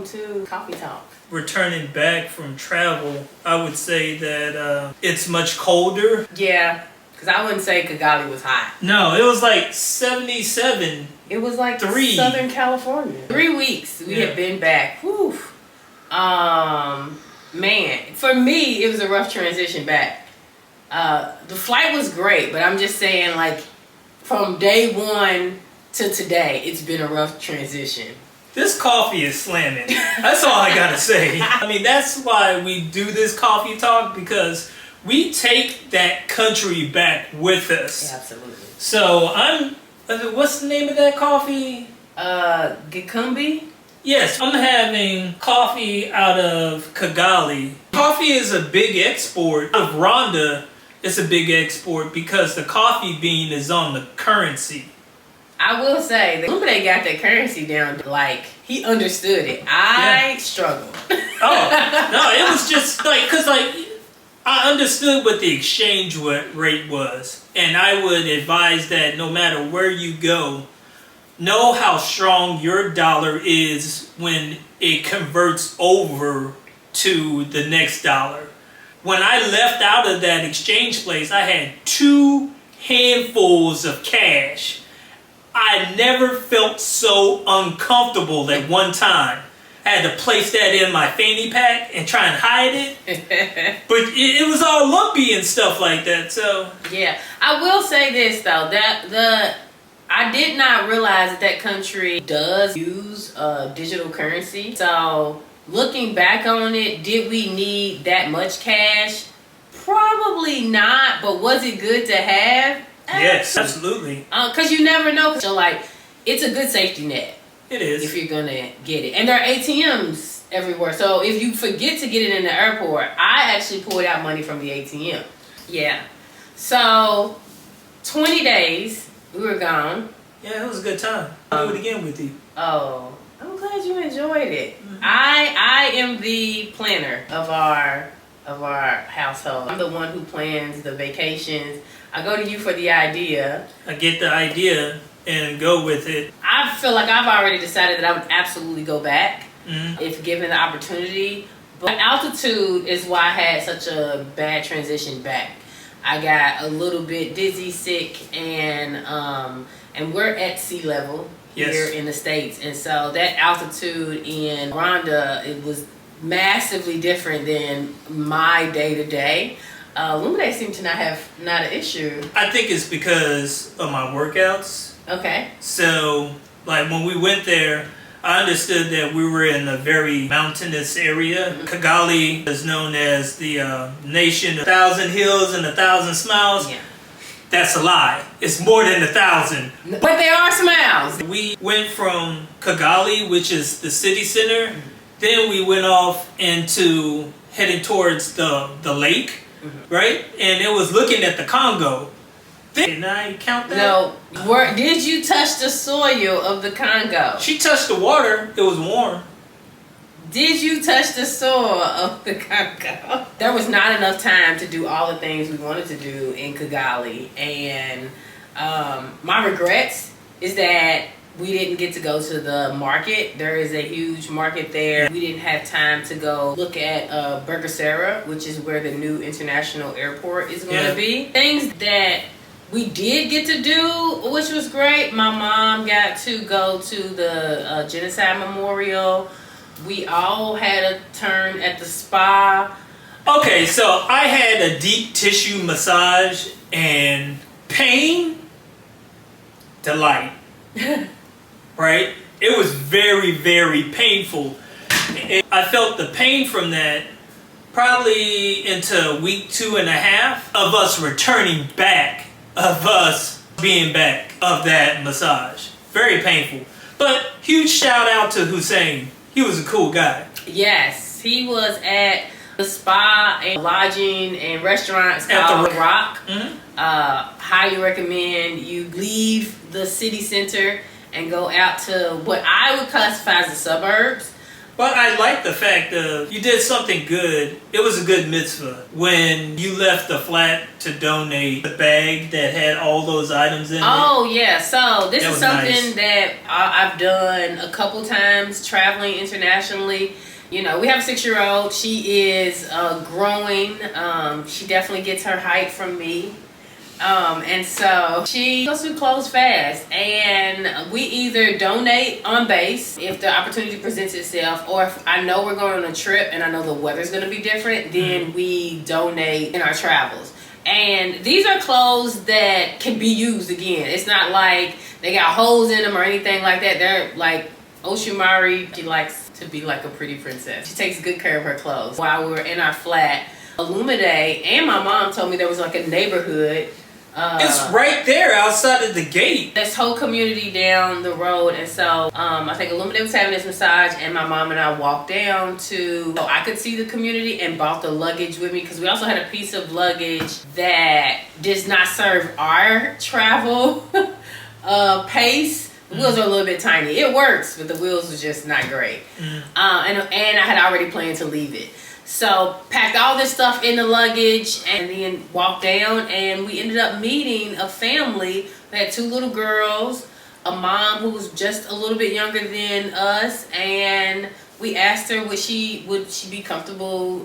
welcome to Coffee Talk. Returning back from travel, I would say that it's much colder. Yeah, because I wouldn't say Kigali was hot. No, it was like 77. It was like Southern California. 3 weeks we had been back. Whew. Man, for me, it was a rough transition back. The flight was great, but I'm just saying, like, from day one to today, it's been a rough transition. This coffee is slamming. That's all I gotta say. I mean, that's why we do this coffee talk, because we take that country back with us. Yeah, absolutely. So what's the name of that coffee? Gikumbi? Yes, I'm having coffee out of Kigali. Coffee is a big export. Out of Rwanda, it's a big export because the coffee bean is on the currency. I will say, the they got that currency down, like, he understood it. I struggled. Oh, no, it was just like, because, like, I understood what the exchange rate was. And I would advise that no matter where you go, know how strong your dollar is when it converts over to the next dollar. When I left out of that exchange place, I had 2 handfuls of cash. I never felt so uncomfortable at one time. I had to place that in my fanny pack and try and hide it. But it was all lumpy and stuff like that, so. Yeah, I will say this though, I did not realize that country does use digital currency. So looking back on it, did we need that much cash? Probably not, but was it good to have? Yes, absolutely. Because you never know. So, like, it's a good safety net. It is. If you're going to get it. And there are ATMs everywhere. So, if you forget to get it in the airport, I actually pulled out money from the ATM. Yeah. So, 20 days, we were gone. Yeah, it was a good time. I'll do it again with you. Oh, I'm glad you enjoyed it. Mm-hmm. I am the planner of our household. I'm the one who plans the vacations. I go to you for the idea. I get the idea and go with it. I feel like I've already decided that I would absolutely go back if given the opportunity. But altitude is why I had such a bad transition back. I got a little bit dizzy, sick, and we're at sea level here in the States. And so that altitude in Rwanda, it was massively different than my day-to-day. Lumine seemed to not have an issue. I think it's because of my workouts. Okay. So, like, when we went there, I understood that we were in a very mountainous area. Mm-hmm. Kigali is known as the nation of 1,000 hills and 1,000 smiles. Yeah. That's a lie. It's more than 1,000. But there are smiles. We went from Kigali, which is the city center. Then we went off into heading towards the lake. Right? And it was looking at the Congo. Didn't I count that? No. Did you touch the soil of the Congo? She touched the water. It was warm. Did you touch the soil of the Congo? There was not enough time to do all the things we wanted to do in Kigali. And my regrets is that we didn't get to go to the market. There is a huge market there. We didn't have time to go look at Burgesera, which is where the new international airport is going to be. Things that we did get to do, which was great. My mom got to go to the Genocide Memorial. We all had a turn at the spa. Okay, so I had a deep tissue massage and pain, delight. Right? It was very, very painful. I felt the pain from that probably into week 2.5 of us returning back, of us being back, of that massage. Very painful. But huge shout out to Hussein. He was a cool guy. Yes, he was at the spa and lodging and restaurants called The Rock. Mm-hmm. Highly recommend you leave the city center and go out to what I would classify as the suburbs. But I like the fact of you did something good. It was a good mitzvah when you left the flat to donate the bag that had all those items in it. Oh, yeah. So this is something nice. that I've done a couple times traveling internationally. You know, we have a 6-year-old. She is growing. She definitely gets her height from me. And so she goes through clothes fast, and we either donate on base if the opportunity presents itself, or if I know we're going on a trip and I know the weather's going to be different, then we donate in our travels. And these are clothes that can be used again. It's not like they got holes in them or anything like that. They're like Oshumari. She likes to be like a pretty princess. She takes good care of her clothes. While we were in our flat, Illumide and my mom told me there was like a neighborhood. It's right there outside of the gate. This whole community down the road, and so I think Illumide was having this massage, and my mom and I walked down so I could see the community, and brought the luggage with me, because we also had a piece of luggage that does not serve our travel pace. The wheels are a little bit tiny. It works, but the wheels was just not great. And I had already planned to leave it. So packed all this stuff in the luggage and then walked down, and we ended up meeting a family that had 2 little girls, a mom who was just a little bit younger than us, and we asked her would she be comfortable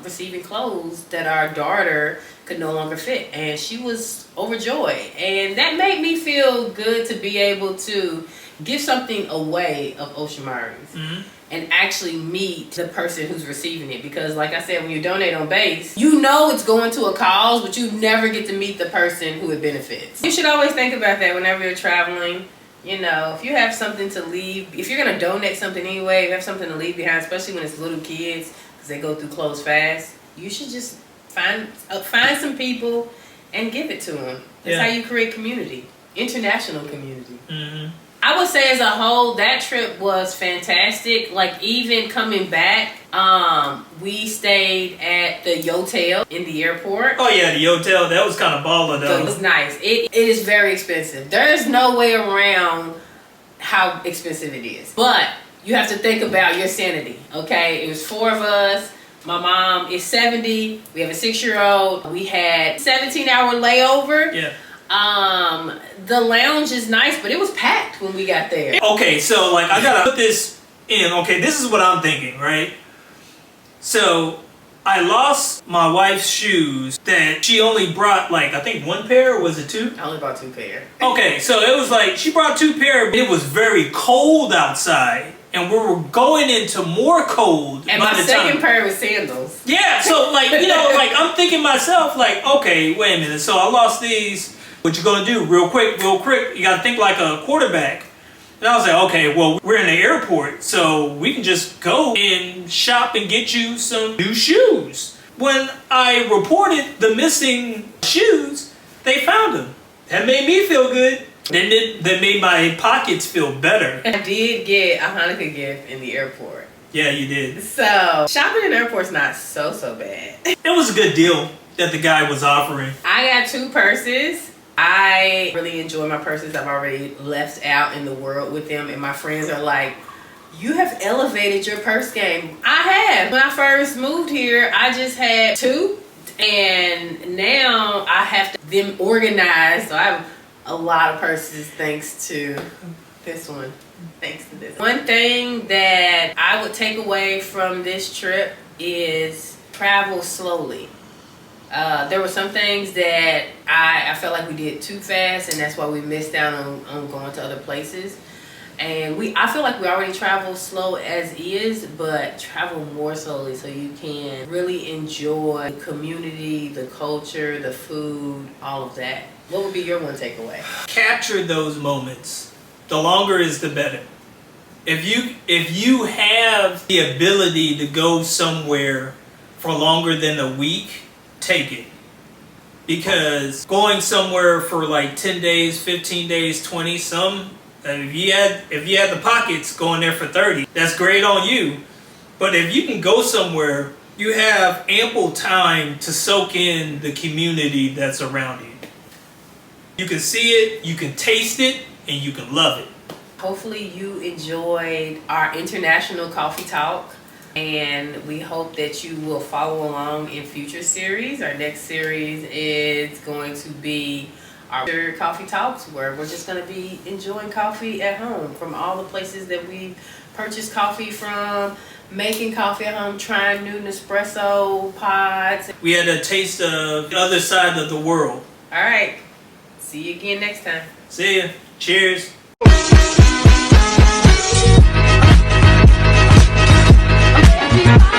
receiving clothes that our daughter could no longer fit, and she was overjoyed. And that made me feel good to be able to give something away of Oshumari's. And actually meet the person who's receiving it, because like I said, when you donate on base, you know it's going to a cause, but you never get to meet the person who it benefits. You should always think about that whenever you're traveling. You know, if you have something to leave, if you're going to donate something anyway, you have something to leave behind, especially when it's little kids, because they go through clothes fast, you should just find some people and give it to them. That's how you create community, international community. I would say as a whole, that trip was fantastic. Like, even coming back, we stayed at the Yotel in the airport. Oh yeah, the Yotel, that was kind of baller though. It was nice. It is very expensive. There's no way around how expensive it is. But you have to think about your sanity, okay? It was 4 of us. My mom is 70. We have a 6-year-old. We had 17-hour layover. Yeah. The lounge is nice, but it was packed when we got there. Okay, so like I gotta put this in. Okay, this is what I'm thinking, right? So I lost my wife's shoes that she only brought, like, I think 1 pair, or was it 2? I only brought 2 pair. Okay, so it was like she brought 2 pair, but it was very cold outside, and we were going into more cold. And my second pair was sandals. Yeah, so like, you know, like I'm thinking myself, like, okay, wait a minute. So I lost these. What you gonna do? Real quick. You gotta think like a quarterback. And I was like, okay, well, we're in the airport, so we can just go and shop and get you some new shoes. When I reported the missing shoes, they found them. That made me feel good. That made my pockets feel better. I did get a Hanukkah gift in the airport. Yeah, you did. So shopping in the airport's not so bad. It was a good deal that the guy was offering. I got 2 purses. I really enjoy my purses. I've already left out in the world with them, and my friends are like, you have elevated your purse game. I have. When I first moved here, I just had 2, and now I have them organized. So I have a lot of purses thanks to this one. Thanks to this. One thing that I would take away from this trip is travel slowly. There were some things that I felt like we did too fast, and that's why we missed out on going to other places. And I feel like we already travel slow as is, but travel more slowly so you can really enjoy the community, the culture, the food, all of that. What would be your one takeaway? Capture those moments. The longer is the better. If you have the ability to go somewhere for longer than a week, take it. Because going somewhere for like 10 days, 15 days, 20, if you had the pockets going there for 30, that's great on you. But if you can go somewhere, you have ample time to soak in the community that's around you. You can see it, you can taste it, and you can love it. Hopefully you enjoyed our international coffee talk, and we hope that you will follow along in future series. Our next series is going to be our coffee talks, where we're just going to be enjoying coffee at home from all the places that we purchase coffee from, making coffee at home, trying new Nespresso pods. We had a taste of the other side of the world. All right. See you again next time. See ya. Cheers. Bye.